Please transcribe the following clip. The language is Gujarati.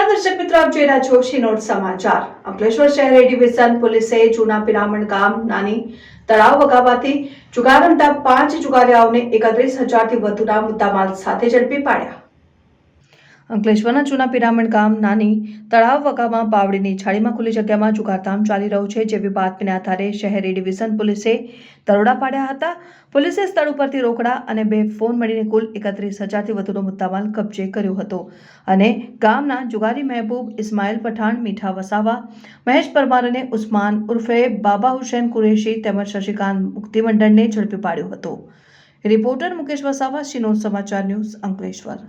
નમસ્કાર દર્શક મિત્રો, આપ જોઈ રહ્યા છો શિનોર સમાચાર। અંકલેશ્વર શહેર એ ડિવિઝન પોલીસે જૂના પિરામણ ગામ નાની તળાવ વગાવાથી જુગાર રમતા 5 જુગારીયાઓને 31,000 થી વધુના મુદ્દામાલ સાથે ઝડપી પાડ્યા। અંકલેશ્વરના જૂના પિરામણ ગામ નાની તળાવ વગામાં બાવળીની છાડીમાં ખુલ્લી જગ્યામાં જુગારધામ ચાલી રહ્યું છે, જેવી બાતમીના આધારે શહેર એ ડિવિઝન પોલીસે દરોડા પાડ્યા હતા। પોલીસે સ્થળ ઉપરથી રોકડા અને 2 ફોન મળીને કુલ 31,000 થી વધુનો મુદ્દામાલ કબજે કર્યો હતો અને ગામના જુગારી મહેબૂબ ઇસ્માઇલ પઠાણ, મીઠા વસાવા, મહેશ પરમાર અને ઉસ્માન ઉર્ફે બાબા હુસૈન કુરેશી તેમજ શશિકાંત મુક્તિ મંડળને ઝડપી પાડ્યો હતો। રિપોર્ટર મુકેશ વસાવા, શિનોર સમાચાર ન્યૂઝ, અંકલેશ્વર।